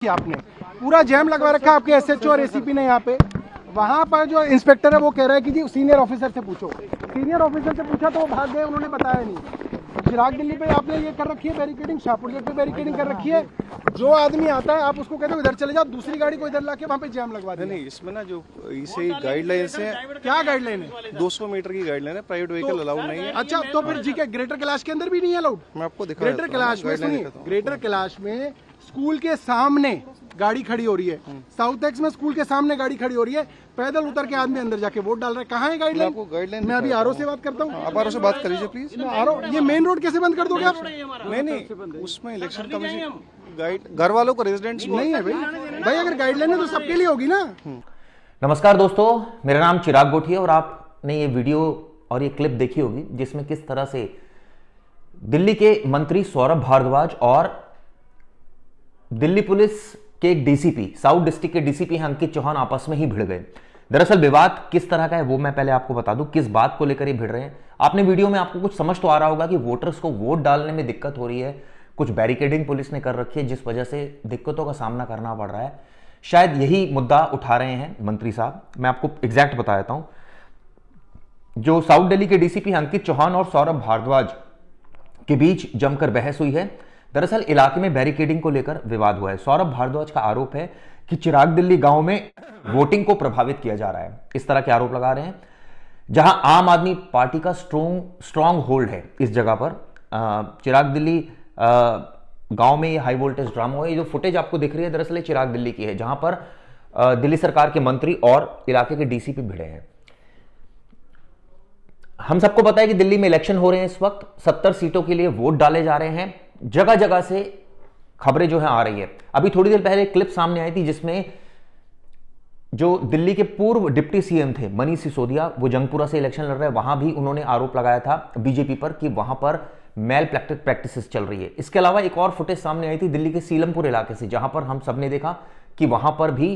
आपने पूरा जैम लगवा रखा आपके एसएचओ और एसीपी ने यहाँ पे। वहाँ पर जो इंस्पेक्टर है वो कह रहा है कि जी सीनियर ऑफिसर से पूछो। सीनियर ऑफिसर से पूछा तो वो भाग गए, उन्होंने बताया नहीं। चिराग दिल्ली पे आपने ये कर रखी है बैरिकेडिंग, शाहपुर गेट पे बैरिकेडिंग कर रखी है। जो आदमी आता है आप उसको कहते हो इधर चले जाओ, दूसरी गाड़ी को इधर लाके वहाँ पे जैम लगवा दें। नहीं, इसमें ना जो इसे गाइडलाइंस है। क्या गाइडलाइन है? 200 मीटर की गाइडलाइन है, प्राइवेट व्हीकल अलाउड नहीं है। अच्छा, तो फिर जी के ग्रेटर कैलाश के अंदर भी नहीं है अलाउड? मैं आपको दिखा ग्रेटर कैलाश में सुनिए, ग्रेटर कैलाश में स्कूल के सामने गाड़ी खड़ी हो रही है, साउथ एक्स में स्कूल के सामने गाड़ी खड़ी हो रही है, पैदल उतर के आदमी अंदर जाके वोट डाल रहे हैं। कहाँ है गाइडलाइन? मैं अभी आरओ से बात करता हूँ। आप आरओ से बात कर लीजिए प्लीज। आरओ, ये मेन रोड कैसे बंद कर दोगे आप? नहीं, उसमें इलेक्शन कमीशन गाइड घर वालों को रेजिडेंट्स नहीं है भाई अगर गाइडलाइन है तो सबके लिए होगी ना। नमस्कार दोस्तों, मेरा नाम चिराग गोठी है और आपने ये वीडियो और ये क्लिप देखी होगी जिसमें किस तरह से दिल्ली के मंत्री सौरभ भारद्वाज और दिल्ली पुलिस के एक डीसीपी, साउथ डिस्ट्रिक्ट के डीसीपी हैं अंकित चौहान, आपस में ही भिड़ गए। दरअसल विवाद किस तरह का है वो मैं पहले आपको बता दूं, किस बात को लेकर ये भिड़ रहे हैं। आपने वीडियो में आपको कुछ समझ तो आ रहा होगा कि वोटर्स को वोट डालने में दिक्कत हो रही है, कुछ बैरिकेडिंग पुलिस ने कर रखी है जिस वजह से दिक्कतों का सामना करना पड़ रहा है। शायद यही मुद्दा उठा रहे हैं मंत्री साहब। मैं आपको एग्जैक्ट बता देता हूं। जो साउथ दिल्ली के डीसीपी अंकित चौहान और सौरभ भारद्वाज के बीच जमकर बहस हुई है। दरअसल इलाके में बैरिकेडिंग को लेकर विवाद हुआ है। सौरभ भारद्वाज का आरोप है कि चिराग दिल्ली गांव में वोटिंग को प्रभावित किया जा रहा है, इस तरह के आरोप लगा रहे हैं। जहां आम आदमी पार्टी का स्ट्रॉन्ग होल्ड है इस जगह पर। चिराग दिल्ली गांव में ये हाई वोल्टेज ड्रामा हुआ है। ये जो फुटेज आपको दिख रही है दरअसल ये चिराग दिल्ली की है, जहां पर दिल्ली सरकार के मंत्री और इलाके के डीसीपी भिड़े हैं। हम सबको पता है कि दिल्ली में इलेक्शन हो रहे हैं इस वक्त, 70 सीटों के लिए वोट डाले जा रहे हैं। जगह जगह से खबरें जो है आ रही है। अभी थोड़ी देर पहले एक क्लिप सामने आई थी जिसमें जो दिल्ली के पूर्व डिप्टी सीएम थे मनीष सिसोदिया, वो जंगपुरा से इलेक्शन लड़ रहे हैं। वहां भी उन्होंने आरोप लगाया था बीजेपी पर कि वहां पर मैल प्रैक्टिसेस चल रही है। इसके अलावा एक और फुटेज सामने आई थी दिल्ली के सीलमपुर इलाके से, जहां पर हम सबने देखा कि वहां पर भी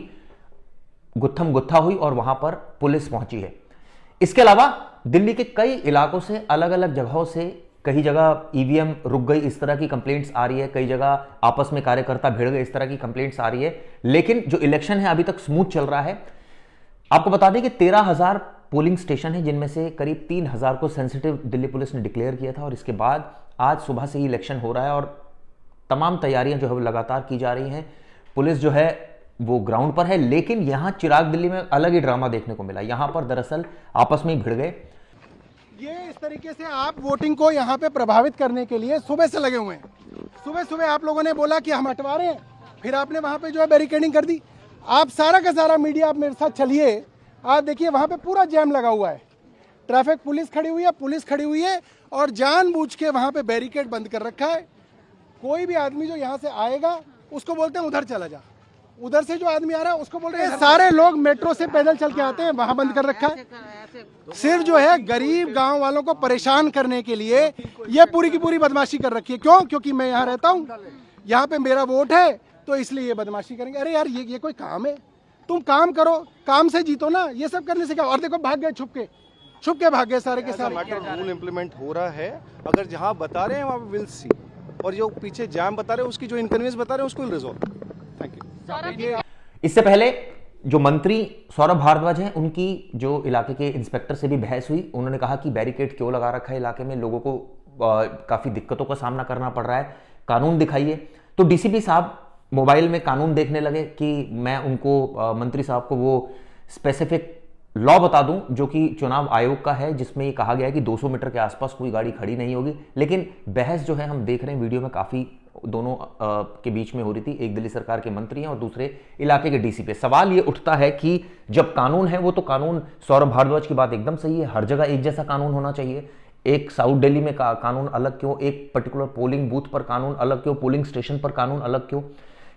गुत्थम गुत्था हुई और वहां पर पुलिस पहुंची है। इसके अलावा दिल्ली के कई इलाकों से, अलग अलग जगहों से, कई जगह ईवीएम रुक गई, इस तरह की कंप्लेंट्स आ रही है। कई जगह आपस में कार्यकर्ता भिड़ गए, इस तरह की कंप्लेंट्स आ रही है। लेकिन जो इलेक्शन है अभी तक स्मूथ चल रहा है। आपको बता दें कि 13,000 पोलिंग स्टेशन है, जिनमें से करीब 3,000 को सेंसिटिव दिल्ली पुलिस ने डिक्लेयर किया था। और इसके बाद आज सुबह से ही इलेक्शन हो रहा है और तमाम तैयारियां जो है वो लगातार की जा रही हैं। पुलिस जो है वो ग्राउंड पर है। लेकिन यहां चिराग दिल्ली में अलग ही ड्रामा देखने को मिला। यहां पर दरअसल आपस में ही भिड़ गए। ये इस तरीके से आप वोटिंग को यहाँ पे प्रभावित करने के लिए सुबह से लगे हुए हैं। सुबह सुबह आप लोगों ने बोला कि हम हटवा रहे हैं, फिर आपने वहाँ पे जो है बैरिकेडिंग कर दी। आप सारा का सारा मीडिया आप मेरे साथ चलिए, आप देखिए वहाँ पे पूरा जैम लगा हुआ है। ट्रैफिक पुलिस खड़ी हुई है, पुलिस खड़ी हुई है और जानबूझ के वहाँ पे बैरिकेड बंद कर रखा है। कोई भी आदमी जो यहाँ से आएगा उसको बोलते हैं उधर चला जा, उधर से जो आदमी आ रहा है उसको बोल रहे हैं। सारे लोग मेट्रो से पैदल चल के आते हैं, वहां बंद कर रखा है। सिर्फ जो है गरीब गांव वालों को परेशान करने के लिए ये पूरी की पूरी बदमाशी कर रखी है। क्यों? क्योंकि मैं यहाँ रहता हूँ, यहाँ पे मेरा वोट है, तो इसलिए ये बदमाशी करेंगे। अरे यार ये कोई काम है? तुम काम करो, काम से जीतो ना, ये सब करने से क्या। और देखो भाग गए, छुप के भाग गए सारे के सारे। रूल इम्प्लीमेंट हो रहा है। अगर जहाँ बता रहे हैं वहाँ विल सी, और जो पीछे जाम बता रहे हैं उसकी जो इनकन्वीनियंस बता रहे हैं उसको रिजॉल्व। Thank you. इससे पहले जो मंत्री सौरभ भारद्वाज हैं उनकी जो इलाके के इंस्पेक्टर से भी बहस हुई। उन्होंने कहा कि बैरिकेड क्यों लगा रखा है इलाके में, लोगों को काफी दिक्कतों का सामना करना पड़ रहा है, कानून दिखाइए। तो डीसीपी साहब मोबाइल में कानून देखने लगे कि मैं उनको मंत्री साहब को वो स्पेसिफिक लॉ बता दूं जो कि चुनाव आयोग का है, जिसमें ये कहा गया है कि 200 मीटर के आसपास कोई गाड़ी खड़ी नहीं होगी। लेकिन बहस जो है हम देख रहे हैं वीडियो में काफी दोनों के बीच में हो रही थी। एक दिल्ली सरकार के मंत्री हैं और दूसरे इलाके के डीसीपी। सवाल ये उठता है कि जब कानून है वो तो कानून, सौरभ भारद्वाज की बात एकदम सही है, हर जगह एक जैसा कानून होना चाहिए। एक साउथ दिल्ली में कानून अलग क्यों, एक पर्टिकुलर पोलिंग बूथ पर कानून अलग क्यों, पोलिंग स्टेशन पर कानून अलग क्यों।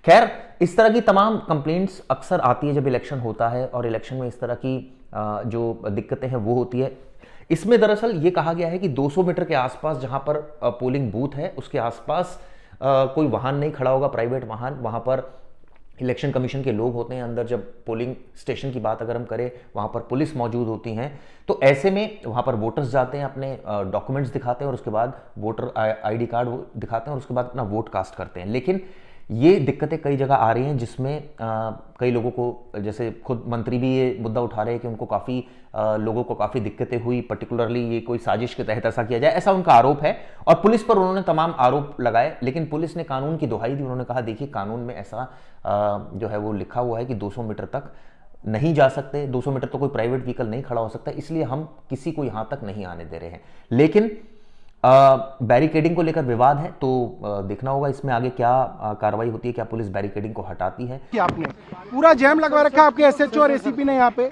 खैर, इस तरह की तमाम कंप्लेंट्स अक्सर आती है जब इलेक्शन होता है और इलेक्शन में इस तरह की जो दिक्कतें हैं वो होती है। इसमें दरअसल ये कहा गया है कि 200 मीटर के आसपास जहां पर पोलिंग बूथ है उसके आसपास कोई वाहन नहीं खड़ा होगा, प्राइवेट वाहन। वहां पर इलेक्शन कमीशन के लोग होते हैं अंदर। जब पोलिंग स्टेशन की बात अगर हम करें, वहां पर पुलिस मौजूद होती हैं। तो ऐसे में वहां पर वोटर्स जाते हैं, अपने डॉक्यूमेंट्स दिखाते हैं और उसके बाद वोटर आईडी कार्ड दिखाते हैं और उसके बाद अपना वोट कास्ट करते हैं। लेकिन ये दिक्कतें कई जगह आ रही हैं जिसमें कई लोगों को, जैसे खुद मंत्री भी ये मुद्दा उठा रहे हैं कि उनको काफ़ी लोगों को काफ़ी दिक्कतें हुई, पर्टिकुलरली ये कोई साजिश के तहत ऐसा किया जाए, ऐसा उनका आरोप है। और पुलिस पर उन्होंने तमाम आरोप लगाए, लेकिन पुलिस ने कानून की दुहाई दी। उन्होंने कहा देखिए कानून में ऐसा जो है वो लिखा हुआ है कि 200 मीटर तक नहीं जा सकते, 200 मीटर तो कोई प्राइवेट व्हीकल नहीं खड़ा हो सकता, इसलिए हम किसी को यहां तक नहीं आने दे रहे हैं। लेकिन बैरिकेडिंग को लेकर विवाद है, तो देखना होगा इसमें आगे क्या कार्रवाई होती है, क्या पुलिस बैरिकेडिंग को हटाती है। कि आपने पूरा जैम लगवा रखा है, आपके एसएचओ और एसीपी ने यहाँ पे।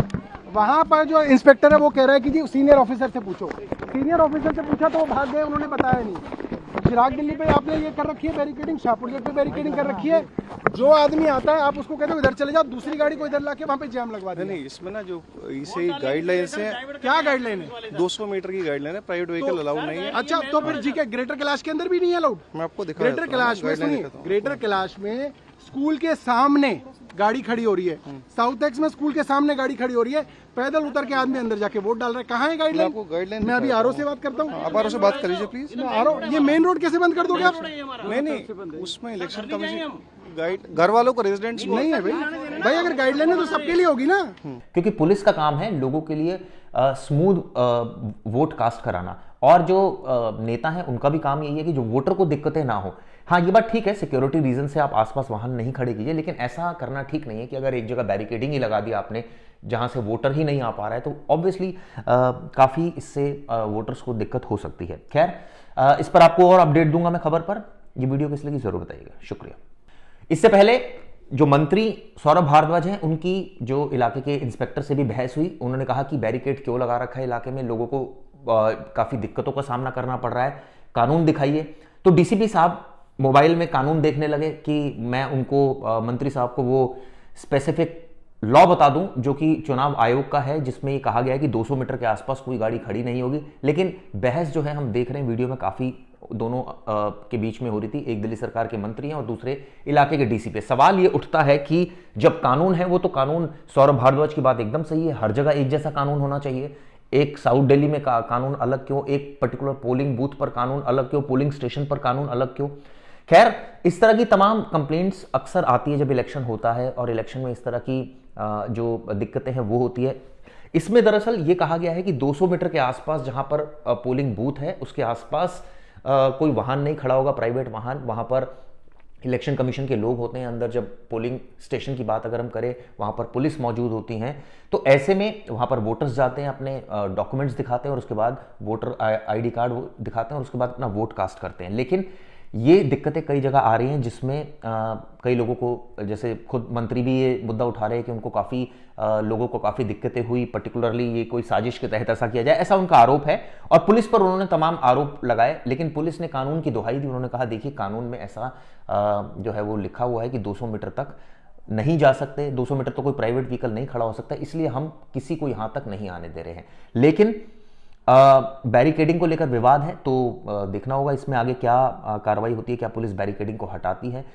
वहाँ पर जो इंस्पेक्टर है वो कह रहा है कि जी सीनियर ऑफिसर से पूछो। सीनियर ऑफिसर से पूछा तो वो भाग गए, उन्होंने बताया नहीं। चिराग दिल्ली पे आपने ये कर रखी है बैरिकेडिंग, शाहपुर गेट पे बैरिकेडिंग कर रखी है। जो आदमी आता है आप उसको कहते हो इधर चले जाओ, दूसरी गाड़ी को इधर लाके वहाँ पे जैम लगवा दें। नहीं, इसमें ना जो इसे गाइडलाइंस है, क्या गाइडलाइन है? 200 मीटर की गाइडलाइन है, प्राइवेट व्हीकल अलाउड नहीं है। अच्छा, तो फिर जी के ग्रेटर कैलाश के अंदर भी नहीं है अलाउड? मैं आपको दिखा ग्रेटर कैलाश में सुनिए, ग्रेटर कैलाश में स्कूल के सामने गाड़ी खड़ी हो रही है, साउथ एक्स में स्कूल के सामने गाड़ी खड़ी हो रही है, पैदल उतर के आदमी अंदर जाके वोट डाल रहा है। कहाँ है गाइडलाइन? आपको गाइडलाइन मैं अभी आरओ से बात करता हूँ। आप आरओ से बात कर लीजिए प्लीज। आरओ, ये मेन रोड कैसे बंद कर दोगे आप? नहीं, उसमें इलेक्शन कमीशन गाइड घर वालों को रेजिडेंट्स नहीं है भाई अगर गाइडलाइन है तो सबके लिए होगी ना। क्योंकि पुलिस का काम है लोगों के लिए स्मूथ वोट कास्ट कराना, और जो नेता हैं उनका भी काम यही है कि जो वोटर को दिक्कतें ना हो। हाँ, ये बात ठीक है, सिक्योरिटी रीजन से आप आसपास वाहन नहीं खड़े कीजिए, लेकिन ऐसा करना ठीक नहीं है कि अगर एक जगह बैरिकेडिंग ही लगा दिया आपने जहां से वोटर ही नहीं आ पा रहा है, तो ऑब्वियसली काफ़ी इससे वोटर्स को दिक्कत हो सकती है। खैर, इस पर आपको और अपडेट दूंगा मैं खबर पर। ये वीडियो किस लगी जरूर बताइएगा, शुक्रिया। इससे पहले जो मंत्री सौरभ भारद्वाज हैं, उनकी जो इलाके के इंस्पेक्टर से भी बहस हुई। उन्होंने कहा कि बैरिकेड क्यों लगा रखा है इलाके में, लोगों को काफ़ी दिक्कतों का सामना करना पड़ रहा है, कानून दिखाइए। तो डीसीपी साहब मोबाइल में कानून देखने लगे कि मैं उनको मंत्री साहब को वो स्पेसिफिक लॉ बता दूं जो कि चुनाव आयोग का है, जिसमें ये कहा गया है कि 200 मीटर के आसपास कोई गाड़ी खड़ी नहीं होगी। लेकिन बहस जो है हम देख रहे हैं वीडियो में काफ़ी दोनों के बीच में हो रही थी। एक दिल्ली सरकार के मंत्री हैं और दूसरे इलाके के डीसी पे। सवाल ये उठता है कि जब कानून है वो तो कानून, सौरभ भारद्वाज की बात एकदम सही है, हर जगह एक जैसा कानून होना चाहिए। एक साउथ दिल्ली में कानून अलग क्यों, एक पर्टिकुलर पोलिंग बूथ पर कानून अलग क्यों, पोलिंग स्टेशन पर कानून अलग क्यों। खैर, इस तरह की तमाम कंप्लेंट्स अक्सर आती है जब इलेक्शन होता है, और इलेक्शन में इस तरह की जो दिक्कतें हैं वो होती है। इसमें दरअसल ये कहा गया है कि 200 मीटर के आसपास जहां पर पोलिंग बूथ है उसके आसपास कोई वाहन नहीं खड़ा होगा, प्राइवेट वाहन। वहां पर इलेक्शन कमीशन के लोग होते हैं अंदर। जब पोलिंग स्टेशन की बात अगर हम करें, वहां पर पुलिस मौजूद होती हैं। तो ऐसे में वहां पर वोटर्स जाते हैं, अपने डॉक्यूमेंट्स दिखाते हैं और उसके बाद वोटर आईडी कार्ड दिखाते हैं और उसके बाद अपना वोट कास्ट करते हैं। लेकिन ये दिक्कतें कई जगह आ रही हैं जिसमें कई लोगों को, जैसे खुद मंत्री भी ये मुद्दा उठा रहे हैं कि उनको काफ़ी लोगों को काफ़ी दिक्कतें हुई, पर्टिकुलरली ये कोई साजिश के तहत ऐसा किया जाए, ऐसा उनका आरोप है। और पुलिस पर उन्होंने तमाम आरोप लगाए, लेकिन पुलिस ने कानून की दुहाई दी। उन्होंने कहा देखिए कानून में ऐसा जो है वो लिखा हुआ है कि 200 मीटर तक नहीं जा सकते, 200 मीटर तो कोई प्राइवेट व्हीकल नहीं खड़ा हो सकता, इसलिए हम किसी को यहाँ तक नहीं आने दे रहे हैं। लेकिन बैरिकेडिंग को लेकर विवाद है, तो देखना होगा इसमें आगे क्या कार्रवाई होती है, क्या पुलिस बैरिकेडिंग को हटाती है।